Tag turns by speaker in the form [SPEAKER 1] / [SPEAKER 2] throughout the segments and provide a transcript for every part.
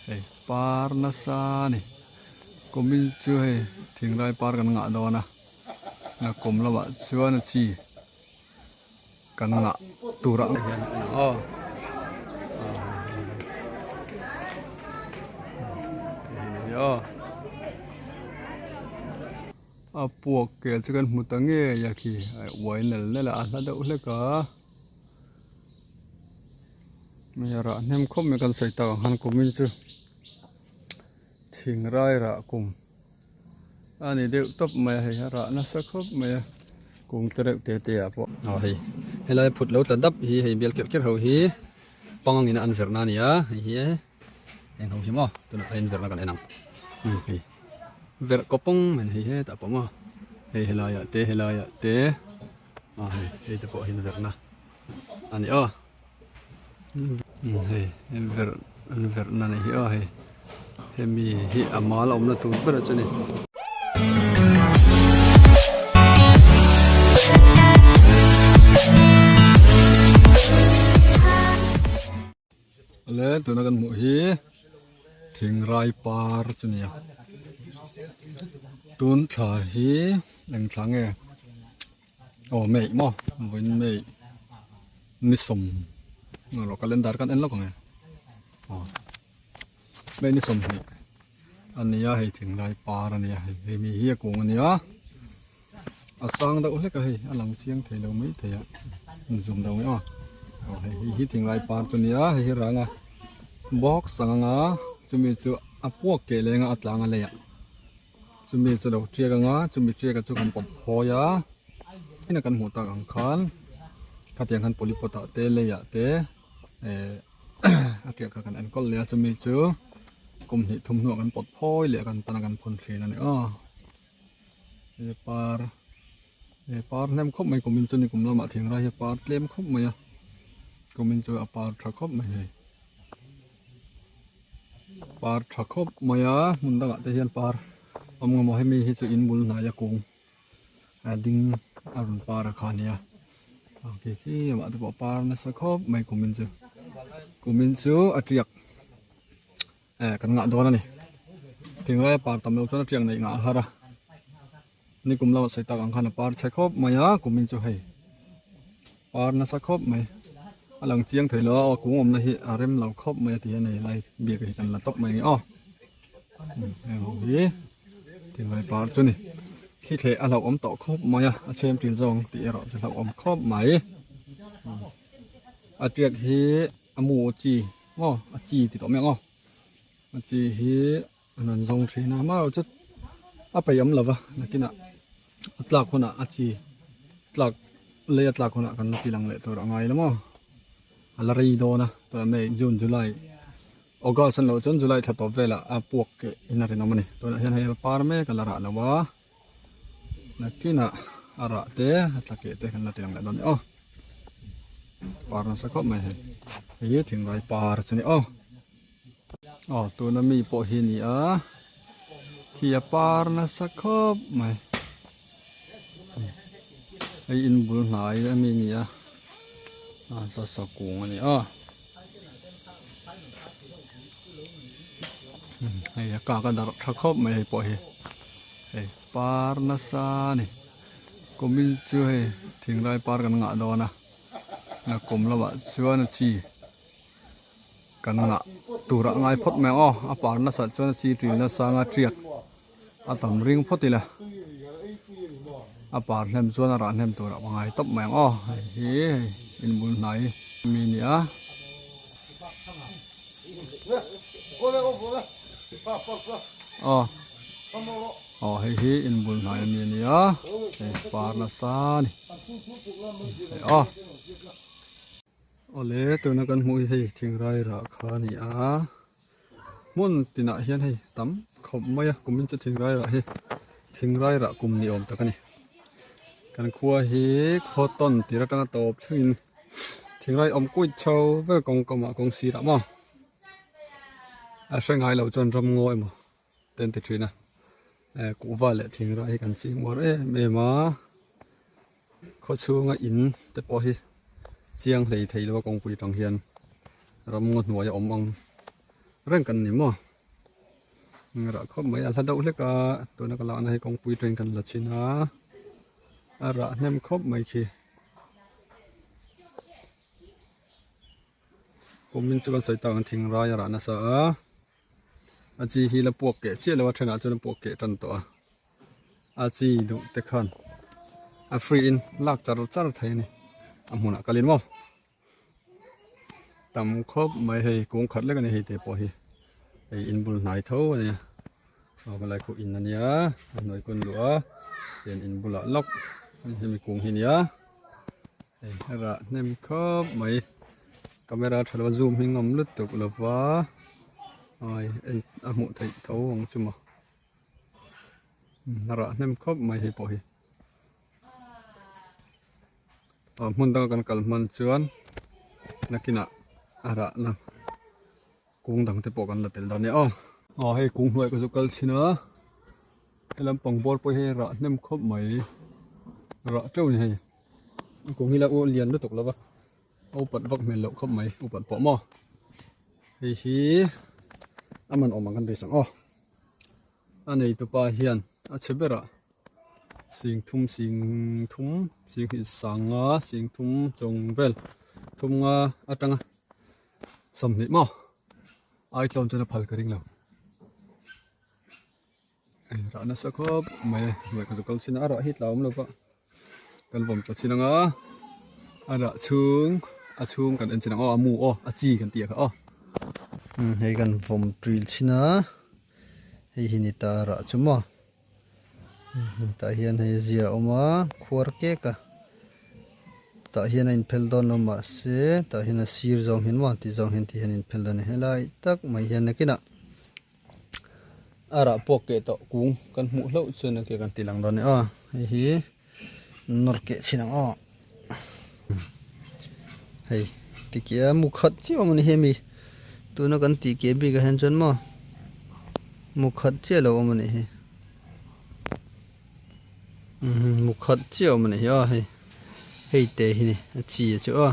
[SPEAKER 1] hey par na sa ni komin chu hey thing rai par kan nga do na kom lawa chuan a chi kan nga tura hian a puak ke chu kan hmu ta nge ya khi wai nel nela a hla deuh hle ka mi ra hnem khom me kan sai ta han komin chu thing rai ra kum ani deuh top mai hei ra na sa khop mai kum terek te a po hei helai phut lo tla dap hi hei bel ker ho hi pangang ina an verna nia hi eng ho hi mo tuna en verna kan enang hi ver kopong men hi he ta po mo hei helaya te hei te po hin verna ani hei verna ni hi hei hemi hi amal omna tu ber chani le tuna kan mu hi thing rai par chunia tun tha hi leng thlange mei mo win mei ni som lo calendar kan en lo nge mei ni som ni ania hei thing rai par ania hei mi hi ko ania asang da ule ka hei alang chiang thei lo mai theya zum do nge hi thing rai par chunia hi ranga box sanga chumi chu apuak ke lenga atlanga leya chumi chu lo triega nga chumi triega chu kan pop hoya ina kan hmuta ang khan khatiang han polipota te leya te atia ka kan an kol leya chumi chu kum hi thum nu kan pop hoi le kan tan kan phun thrin ani e par nem khop mai kumin chu ni kum lama thing ra hi par tlem khop mai kumin chu apar tha khop mai par tha khop maya munda ga te hian par ngamo hemi hi chu in bul na ya kung ading arun par khania ki ma te par na sa khop mai kumin chu atriak kan nga do na ni thingrai par tam lo chu atriak nei nga hara ni kum law sai ta ang khana par chai khop maya kumin chu hei par na sa khop mai alang chiang thei lo kung om na hi arem lau khop mai ti nei lai bia ke kan la top mai ni hi thing rai par chu ni khi the alo om to khop mai a chem tin jong ti ro chu lau om khop mai a triak hi amu chi a chi ti to me a chi hi anan jong thi na ma chu a pa yam lawa nakina tlak khona a chi tlak le tlak khona kan ti lang le to ra ngai lamo alari do na to me June July August an lo chon July tha to vela a puak ke inari namani to na hian hei par me kalara lawa nakina ara te atlake te kan la tiang la don par na sa khop mai he thing rai par chani to na mi po hi ni kia par na sa khop mai ai in bul nai mi ni sa kung ani hei ka dar tha khop mai po hi hei par na sa ni komin chu hei thing rai par kan nga do na kom lawa chuan a chi kan nga tura ngai phot me a par na sa chuan chi tri na sa nga triak a tam ring photila a par nem chuan a ra nem tura ngai top me hi in bul nai mi ni hi in bul nai mi ni par na sa ni ole tu na kan hui hei thing rai ra kha ni mun tina hian hei tam khop mai kumin chu thing rai ra hi thing rai ra kum ni om takani kan khua hi khoton tira tanga top thingin thing rai om kui chau ve kong koma kong si ra ma a hrengai lo chon ram ngoi mo ten ti thina ku va le thing rai kan si mor me ma kho chunga in te po hi chiang hlei thei lo kong pui tang hian ram ngot nuai om ang เรื่องกันนี่มั้งเราเขาไม่อาจจะดูเล็กตัวนักล่าในกองปุยเทรนกันละชินะเราเนี่ยมันครบไม่ขี้ผมมินจุกันใส่ตากันทิ้งรายเรานะสะอาจีฮีละปวกเกะเชี่ยเลยว่าเทรนอาจะละปวกเกะตันตัวอาจีดูเตะขันฟรีอินลากจารจารไทยนี่หุ่นกะลินมั้งตำครบไม่ให้กงขัดเล็กนี่ให้เตะปอยไออินบุลไหนเท่าเนี่ยเอาไปเลยกูอินนั่นเนี่ยหน่วยคนหลวงเป็นอินบุลล็อกให้มีกงเฮียไอ้ระเนี่ยครบไม่กล้องถ่ายว่าซูมให้งอมลุดตุกหรือว่าไอ้หมุดไทยเท่าของจุ่มระเนี่ยครบไม่ให้ปอยมุ่งตั้งกันกัลมันชวนนักกินระนะกุ้งดังที่ปกันละเตลตอนนี้ให้กุ้งหวยก็จะกัลชินะให้ลำปังบอลไปให้ระเนี่ยครบไม่ระเจ้านี่ให้กุ้งนี่ละอ้วนเลียนลุดตุกแล้วปะอุปวักเมลครบไหมอุปปอมเฮ้ยมันออกมากันด้วยสังอันนี้ตัวปลาเฮียนเชเบระสิงทุ่มสิงหิสังสิงทุ่มจงเบลทุ่มจังสมนิมั้งไอ้ตอนจะนับพัลกริ่งแล้วร้านนั้นสักครับไม่ก็จะกัลชินะระฮิตแล้วมั้งลูกกันผมกัลชินะระชุงกันเอ็นชินะหมูจีกันเตียค่ะให้กันผมดริลชินะให้หินิตาระจุมตาเฮียนให้เจียออกมาขวดเก๊กตาเฮียนอินเพลดอนออกมาเสตาเฮียนซีร์จงเห็นว่าที่จงเห็นที่เฮียนอินเพลดอนให้ไล่ตักไม่เฮียนนักกินะระพวกเกตกุ้งกันหมูเล่าส่วนนักเกกันตีหลังดอนเนี่ยให้นอร์เกชินะให้ติเกียมุขัดเจ้ามันเฮมีตัวนักกันติเกียบีกันเห็นจนมั้งมุขัดเจ้าเรามันเฮมุขัดเจ้ามันเฮให้เตะนี่จีจ้า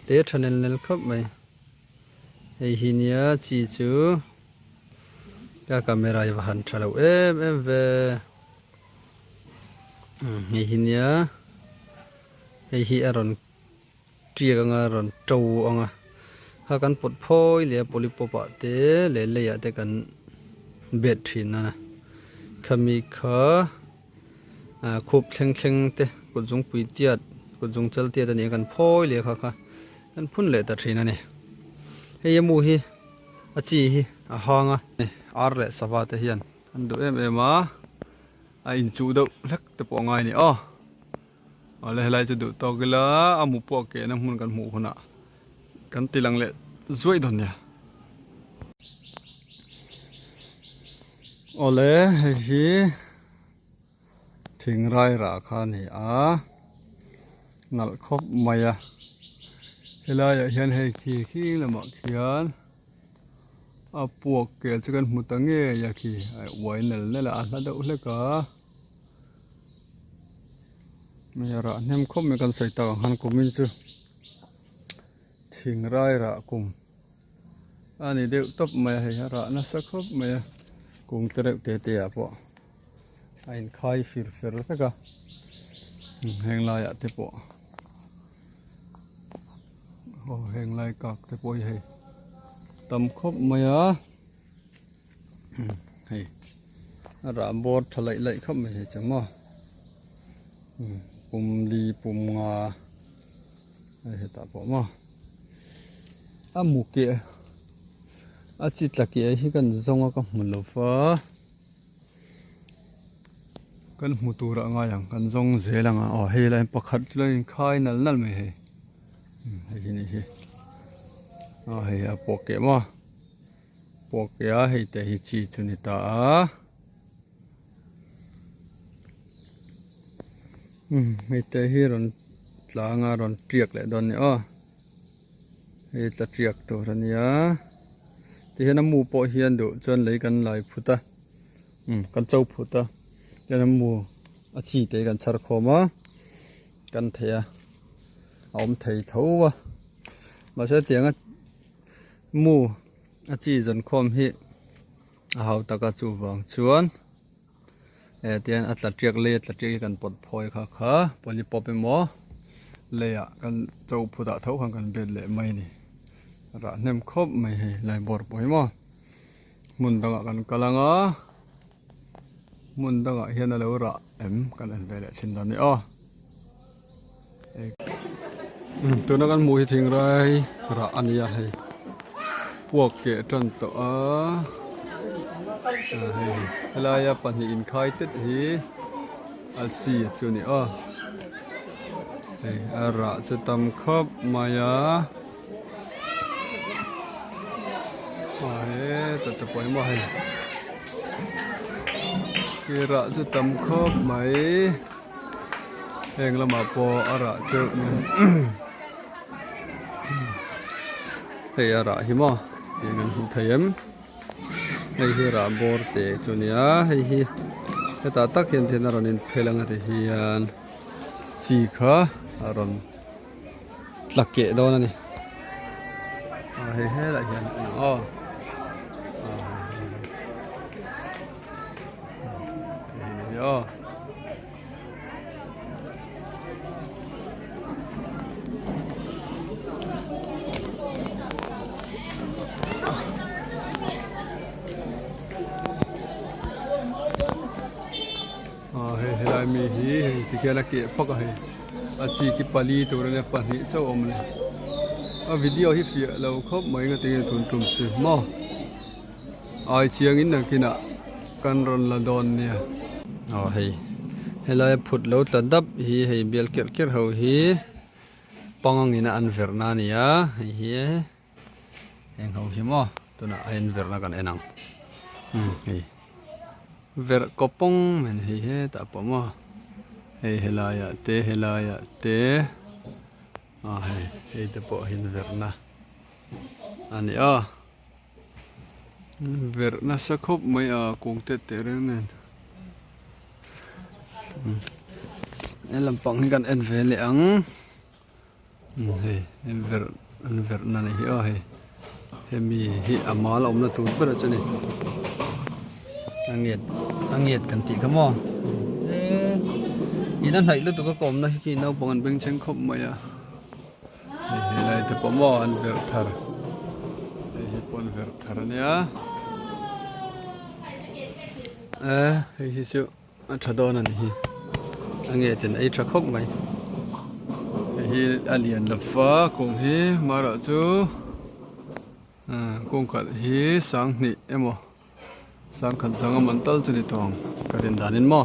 [SPEAKER 1] เตะทันเล่นครับไหมให้หินยาจีจูก็คาเมราอยู่หันทะลุเวให้หินยาให้ฮีอารอนเจียกังอารอนโจอ่ะหากันปวดพ้อยเหลี่ยปลิปปะเตะเลยอะเตกันเบ็ดหินนะขมิขาคุบเข่งเตะกุจงปุยเตียดกุจงเจลเตียดนี่กันพ้อยเหลี่ยค่ะกันพุ่นเลยตัดหินนี่ให้ยมูฮีจีฮีหางนี่อาร์เลสบาเทียนอันดูมาอินจูดูเล็กแต่ปองไงนี่อะไรจะดูตอกิละหมูปอกเกน้ำมันกันหมูคนกันตีลังเละสวยดอนเนี่ยเลยฮีทิ้งไรราคานี่นัลคบมายอะไรอย่างเช่นให้ขี้ละหมอกเขียนปวกเกลจะกันหมูตังเงี้ยขี้ไว้นั่นแหละอันนั้นเล็กไม่ระเนี่ยมันคบไม่กันใส่ตาหันกุมินจูทิ้งไรระกุมอันนี้เดี๋ยวตบไม่ให้ระนะสักคบไม่กุมเตะเตะปะไอ้คายฟิลแล้วก็แหงลายเตะปะแหงลายกักเตะปะให้ตำคบไม่ให้ระบดทลายไหลคบไม่ให้จังมั้งปุ่มลีปุ่มงาให้ตาปอมาหมูเกะจิตตะเกียที่กันจงก็มันลูฟ้ากันหมูตัวระงาอย่างกันจงเสียหลังให้อะไรประคัดเลยคายนั่นไม่ให้นี่ให้ปอกเกะมาปอกเกะให้แต่ฮิจิจุนิตาไม่แต่ฮิรอนลางารอนเตรียกเลยตอนนี้ให้ตะเตรียกตัวนี้ที่เห็นน้ำมูปอเฮียนดูจนเลยกันหลายพุทธกันเจ้าพุทธจะน้ำมูจีเตกันสารคมากันเทียเอาเทียเท่า bà sẽ tiếng á mù chỉ dần khom hi hậu ta cả chủ vàng chuan tiền là triệt cần bột phơi khá khá polypop em mò lệ cần châu phụ đã thấu hàng cần biệt lệ mày nè ra nem khốp mày lại bột bồi mò muốn ta cần kalang á muốn ta hiện là lâu ra em cần ăn về lại xin đó nữa tôi nó cần mùi thình rồi ra ăn ya hay buộc kệ trần tổ là ya bản in khai tết hi asi chu ni ra chu tam khop maya ta poi mo hay ki ra chu tam khop mai heng la ma po ara chu ra hi mo dengan hu thayem hi ra bor te chunia hi ta tak hian thena ronin phelang ate hian chi kha aron tlakke don ani he la hian yo helai mi hi thì kia là kệ phok hay chỉ cái pali tu này pani cho ông này video hi phía lâu khóc mấy cái tiếng thun trùng sự mo ai chiang in là kia nè căn ron là đòn nè hay helai phut lâu là đắp hi hay biel kiệt hậu hi pong in ăn ver na nè hi anh hậu hi mo tu na anh ver na kan enang hi ver kopong men hi ta po mo helaya te te po hin verna ani verna sa khop mai kung te re men elam pang kan en ve le ang verna ni he mi hi amal om na tu ber chani angiet kan ti ka mo inan hai lu tu ka kom na ki nau pongan beng cheng khop maya lai te po mo an ver thar hi pon ver thar nia hi chu thadon an hi angiet ten ai tha khop mai hi alien la fa kong hi mara chu kong khat hi sang ni emo sang khan sang mantal chu ni tong karin danin mo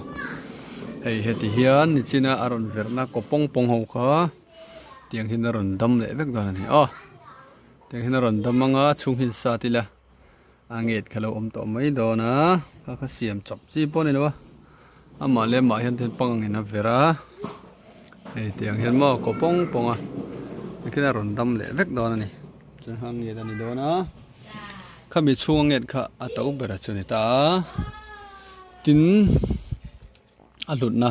[SPEAKER 1] heti hian ni china aron verna kopong pong ho kha tiang hin aron dam le vek dan ni tiang hin aron dam anga chung hin sa tila anget khalo om to mai do na kha siam chop chi pon ni wa ama le ma hian ten pang ina vera tiang hin mo kopong ponga kina aron dam le vek do na ni chen hang ye dan ni do na khami chung nget kha atau bera chuni ta tin alut na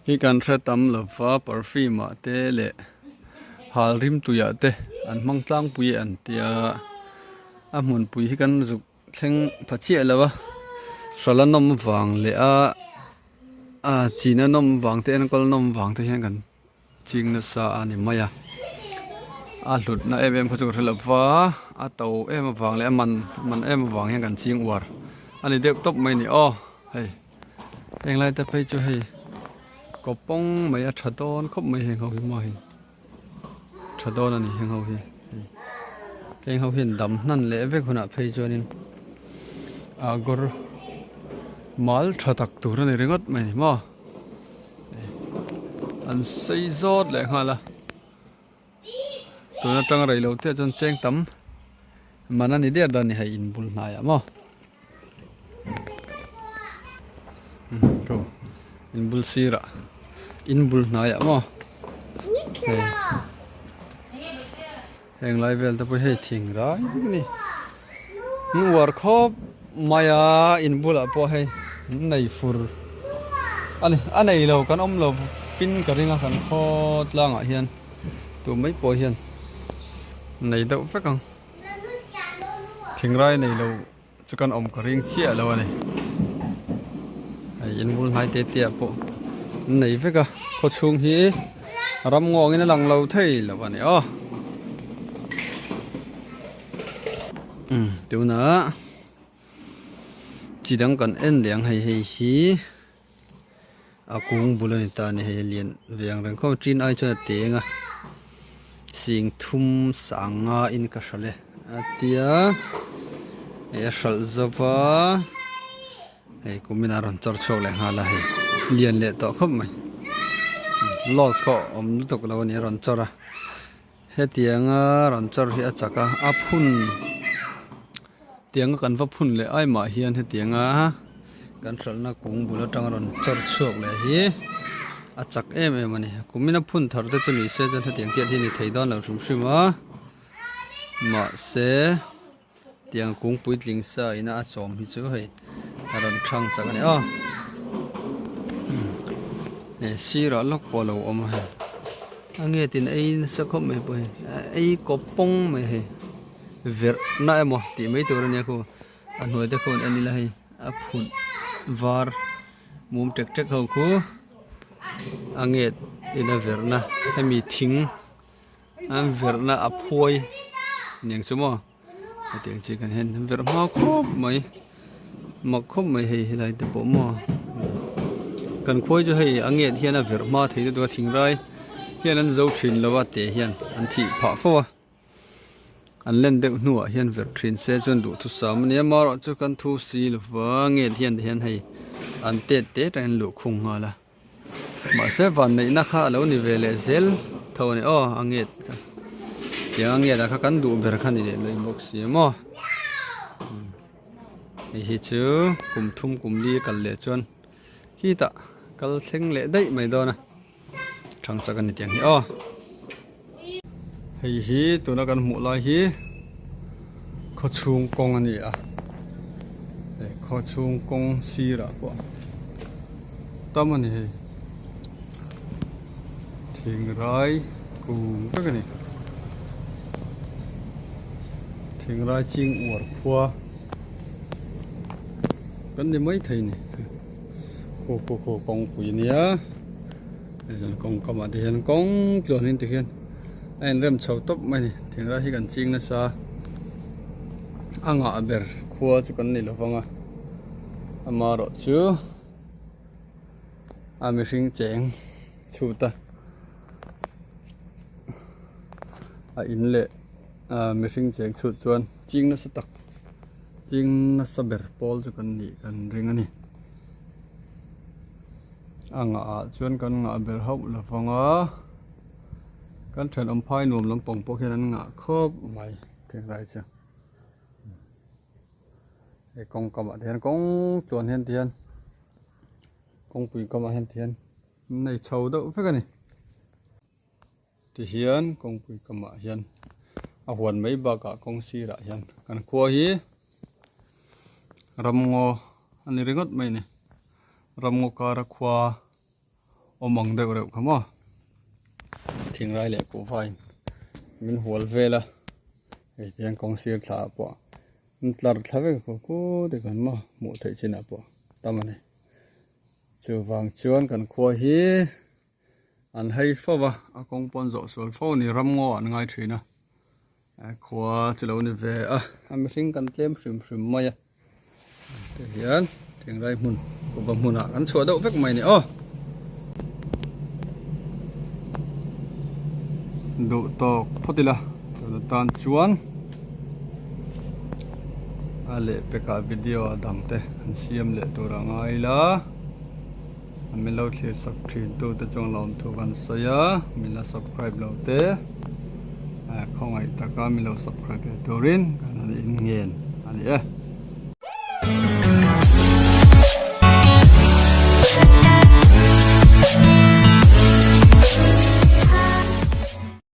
[SPEAKER 1] hi kan thra tam lova perfume te le hal rim tu ya te an mang tlang pui an tia a mun pui hi kan zuk thleng phachi alawa sala nom wang le a china nom wang te an kol nom wang te hian kan ching na sa ani maya alut na em khu chu thlava a to em wang le man em wang hian kan ching war ani dek top mai ni hei teng lai ta phei chu hei kopong mai a thadon khop mai heng ho hi mo hi thadon ani heng ho hi teng ho hin dam nan le ve khuna phei chu nin agor mal thatak tur ani ringot mai mo an sei zot le ngala tuna tang rai lo te chon cheng tam manani der dan ni hai in bul na ya mo ko in bul sira in bul na ya mo heng lai vel ta pu he thing ra ni nuar khop maya in bul a po he nei fur anei lo kan om lo pin ka ringa kan khot langa hian tu mai po hian này đâu phải không thình rai này đâu cho con ông có riêng chia đâu này yên muốn hai tê tiệp bộ này phải không có chung hi ram ngò cái nó lằng lâu thấy là vậy này tiểu nữa chỉ đang cần ăn liền hay hi cũng bù lên ta này liền việc rằng không chín ai cho tiền xin thum sang in cả sale tia sal zava cũng mình làm chợ chợ lại hà là liền lệ to không mày loss có lúc tục là này làm chợ ra hết tiếng làm chợ thì chắc cả phun tiếng cần vấp phun lệ ai mà hiền hết tiếngกันสนะกุ้งบุญจังรันจอดชกเลยฮีจักมันนี่กุ้งไม่นับพุ่นถอดแต่จนี่เสียจนถ้าเตียงเตี้ยที่นี่ไทยดอนเราถูกใช่ไหมมาเสียเตียงกุ้งปุยลิงซ่าอินาสมที่ช่วยรันช่างสักนี่เนี่ยสีระล็อกปอลเอามาให้อันนี้ตินไอ้สักคนไม่ไปไอ้กบปงไม่ให้เวรน่าเอ็มตีไม่ตัวเนี่ยกูอันหัวเด็กคนอันนี้เลยพุ่นvar mum tek tek ho khu anget ina verna hemi thing an verna aphoi ning sumo ateng chi kan hen ver ma khop mai hei lai te po mo kan khoi jo hei anget hian a ver ma thei do thing rai hian an zo thin lawa te hian an thi pha fo an len de nu hian ver thin se chon du thu sam ne ma ro chu kan thu si lo wa nge hian hei an te ran lu khung nga la ma se van nei na kha lo ni vele zel tho ne anget ya anget da kha kan du ber khan ni le box si mo hi chu kum thum kum li kal le chon hi ta kal thleng le dai mai do na thang cha kan ni tiang hi hi tu na kan mu lai hi kho chung kong ani kho chung kong si ra ko tâm ani thing rai cùng cái này thing rai ching uar khua cái này mấy thầy này khô kong quỷ nia giờ kong cầm ở đây kong cho nên thực hiện anh rem chầu tóc mày này thing rai hi cần ching na sa anga ber khua chu kan ni lo wanga ama ro chu ami sing cheng chu ta in le mi sing cheng chu chuan ching na sa tak ching na sa ber pol chu kan ni kan ring ani anga chuan kan nga ber hau la wanga kan then phai nuam lampong po khian nga khop mai thing rai cha công cầm ở đây công chuẩn hiện tiền công quỳ cầm ở hiện tiền này sầu đậu phải cái này thì hiện công quỳ cầm ở hiện huấn mấy bà cả công si đã hiện còn qua hi ram ngô anh ấy ngất mày này ram ngô cả qua mong đều đều không à thiên rai lệ cũng phải mình huấn về là thì tiền công si trả bỏ lật thave ko de kan ma mu thei china po tamane chu wang chuan kan khua hi an hei fo wa a kong pon zo sol fo ni ram ngo an ngai thina a khua chilo ni ve am ring kan tlem hrim mai te hian thing rai mun ko ba mun a kan chua deuh vek mai ni do to photila to tan chuan ale peka video dang te siam le turangai la min lo thli sak thin tu te chong lom thu kan soya min la subscribe lo te khongai taka min lo subscribe turin kan ani in ngen ani